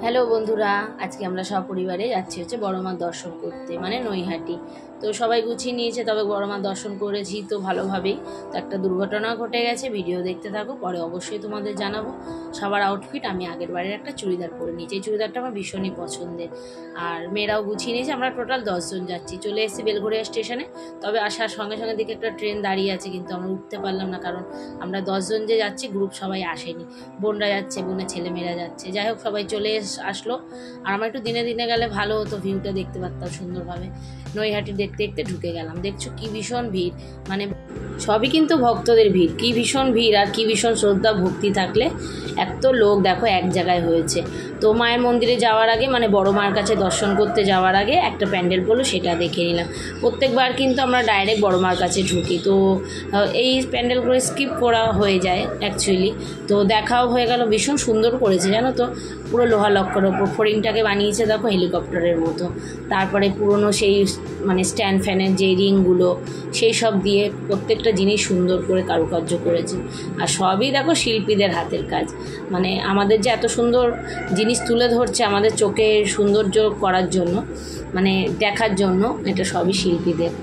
Hello বন্ধুরা, আজকে আমরা সপরিবারে যাচ্ছি বড় মার দর্শন করতে, মানে নৈহাটি। তো সবাই গুছিয়ে নিয়েছে, তবে বড় মার দর্শন করেছি তো ভালোভাবেই। তো একটা দুর্ঘটনা ঘটে গেছে, ভিডিও দেখতে থাকো, পরে অবশ্যই তোমাদের জানাবো। সবার আউটফিট আমি আগের বারের একটা চুড়িদার পরে নিয়েছি, এই চুড়িদারটা আমার ভীষণই পছন্দের। আর মেয়েরাও গুছিয়ে নিয়েছে, আমরা টোটাল 10 জন যাচ্ছি। চলে এসেছি বেলঘরিয়া স্টেশনে, তবে আসার সঙ্গে সঙ্গে দিকে একটা ট্রেন দাঁড়িয়ে আছে, কিন্তু আমরা উঠতে পারলাম না, কারণ আমরা 10 জন যে যাচ্ছি গ্রুপ সবাই আসেনি। বোনরা যাচ্ছে, বোনের ছেলেমেয়েরা যাচ্ছে, যাই হোক সবাই চলে আসলো। আর আমার একটু দিনে দিনে গেলে ভালো হতো, ভিউটা দেখতে পারতাম সুন্দরভাবে। নৈহাটি দেখতে দেখতে ঢুকে গেলাম, দেখছো কি ভীষণ ভিড়, মানে সবই কিন্তু ভক্তদের ভিড়, কি ভীষণ ভিড় আর কি ভীষণ শ্রদ্ধা ভক্তি থাকলে এত লোক দেখো এক জায়গায় হয়েছে। তো মায়ের মন্দিরে যাওয়ার আগে, মানে বড় মার কাছে দর্শন করতে যাওয়ার আগে একটা প্যান্ডেল বললো, সেটা দেখে নিলাম। প্রত্যেকবার কিন্তু আমরা ডাইরেক্ট বড় মার কাছে ঢুকি, তো এই প্যান্ডেলগুলো স্কিপ করা হয়ে যায় অ্যাকচুয়ালি। তো দেখাও হয়ে গেল, ভীষণ সুন্দর করেছে জানো তো, পুরো লোহা লক্কর ওপর ফড়িংটাকে বানিয়েছে দেখো হেলিকপ্টারের মতো। তারপরে পুরনো সেই মানে স্ট্যান্ড ফ্যানের যে রিংগুলো, সেই সব দিয়ে প্রত্যেকটা জিনিস সুন্দর করে কারুকার্য করেছে। আর সবই দেখো শিল্পীদের হাতের কাজ, মানে আমাদের যে এত সুন্দর জিনিস তুলে ধরছে আমাদের চোখের সৌন্দর্য করার জন্য, মানে দেখার জন্য, এটা সবই শিল্পীদের।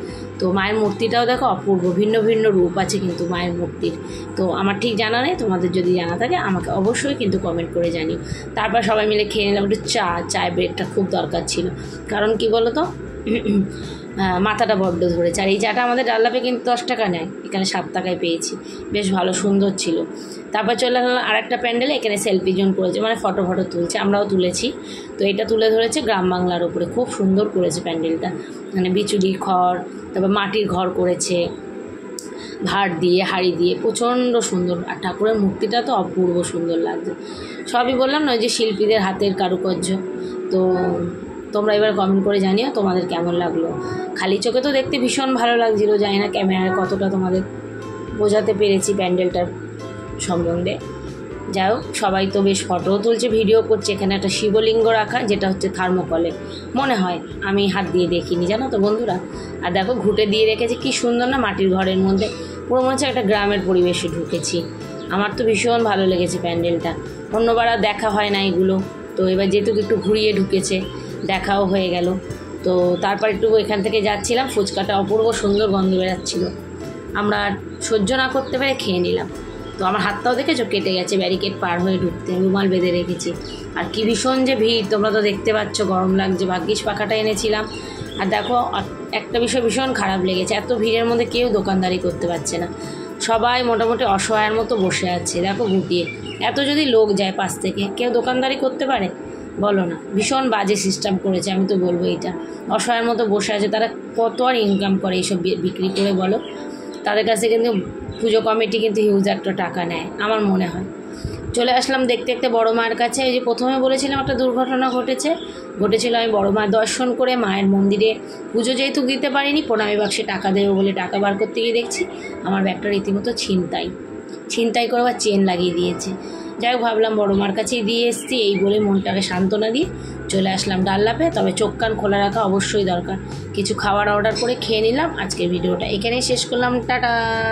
তো মায়ের মূর্তিটাও দেখো অপূর্ব, ভিন্ন ভিন্ন রূপ আছে কিন্তু মায়ের মূর্তির। তো আমার ঠিক জানা নেই, তোমাদের যদি জানা থাকে আমাকে অবশ্যই কিন্তু কমেন্ট করে জানিও। তারপর সবাই মিলে খেয়ে নিলাম একটু চায় ব্রেকটা খুব দরকার ছিল, কারণ কি বলো তো মাথাটা বড্ড ধরেছে। আর এই চাটা আমাদের ডাল্লাপে কিন্তু 10 টাকা নেয়, এখানে 7 টাকায় পেয়েছি, বেশ ভালো সুন্দর ছিল। তারপর চলে গেলাম আর একটা প্যান্ডেলে, এখানে সেলফি জোন করেছে, মানে ফটো তুলছে, আমরাও তুলেছি। তো এটা তুলে ধরেছে গ্রাম বাংলার উপরে, খুব সুন্দর করেছে প্যান্ডেলটা, মানে বিচুলি খড়, তারপর মাটির ঘর করেছে ভাড় দিয়ে, হাড়ি দিয়ে, প্রচণ্ড সুন্দর। আর ঠাকুরের মূর্তিটা তো অপূর্ব সুন্দর লাগছে। সবই বললাম না, যে শিল্পীদের হাতের কারুকার্য। তো তোমরা এবার কমেন্ট করে জানিও তোমাদের কেমন লাগলো। খালি চোখে তো দেখতে ভীষণ ভালো লাগছিলো, জানি না ক্যামেরায় কতটা তোমাদের বোঝাতে পেরেছি প্যান্ডেলটার সম্বন্ধে। যাই হোক, সবাই তো বেশ ফটোও তুলছে, ভিডিও করছে। এখানে একটা শিবলিঙ্গ রাখা, যেটা হচ্ছে থার্মোকলে মনে হয়, আমি হাত দিয়ে দেখিনি জানো তো বন্ধুরা। আর দেখো ঘুঁটে দিয়ে রেখেছে, কি সুন্দর না, মাটির ঘরের মধ্যে, পুরো মনে হচ্ছে একটা গ্রামের পরিবেশে ঢুকেছি। আমার তো ভীষণ ভালো লেগেছে প্যান্ডেলটা, অন্যবার আর দেখা হয় না এগুলো। তো এবার যেহেতু একটু ঘুরিয়ে ঢুকেছে, দেখাও হয়ে গেল। তো তারপর একটু এখান থেকে যাচ্ছিলাম, ফুচকাটা অপূর্ব সুন্দর গন্ধ বেরাচ্ছিল, আমরা সহ্য না করতে পেরে খেয়ে নিলাম। তো আমার হাতটাও দেখেছো কেটে গেছে, ব্যারিকেড পার হয়ে ঢুকতে, রুমাল বেঁধে রেখেছি। আর কি ভীষণ যে ভিড়, তোমরা তো দেখতে পাচ্ছ, গরম লাগছে, ভাগ্যিস পাখাটা এনেছিলাম। আর দেখো একটা বিষয় ভীষণ খারাপ লেগেছে, এত ভিড়ের মধ্যে কেউ দোকানদারি করতে পারছে না, সবাই মোটামুটি অসহায়ের মতো বসে আছে দেখো গুটিয়ে। এত যদি লোক যায় পাশ থেকে, কেউ দোকানদারি করতে পারে বলো না? ভীষণ বাজে সিস্টেম করেছে, আমি তো বলবো এটা। অসহায়ের মতো বসে আছে, তারা কত আর ইনকাম করে এইসব বিক্রি করে বলো? তাদের কাছে কিন্তু পুজো কমিটি কিন্তু হিউজ একটা টাকা নেয় আমার মনে হয়। চলে আসলাম দেখতে দেখতে বড় মায়ের কাছে। এই যে প্রথমে বলেছিলাম একটা দুর্ঘটনা ঘটেছিল, আমি বড় মায়ের দর্শন করে মায়ের মন্দিরে পুজো যেহেতু দিতে পারিনি, প্রণামী বাক্সে টাকা দেবো বলে টাকা বার করতে গিয়ে দেখছি আমার ব্যাগটা রীতিমতো ছিনতাই করে আবার চেন লাগিয়ে দিয়েছে। যাই হোক, ভাবলাম বড় মার কাছেই দিয়ে এসেছি, এই বলে মনটাকে সান্ত্বনা দিয়ে চলে আসলাম ডাল্লাপে। তবে চোখ কান খোলা রাখা অবশ্যই দরকার। কিছু খাবার অর্ডার করে খেয়ে নিলাম। আজকের ভিডিওটা এখানেই শেষ করলাম, টাটা।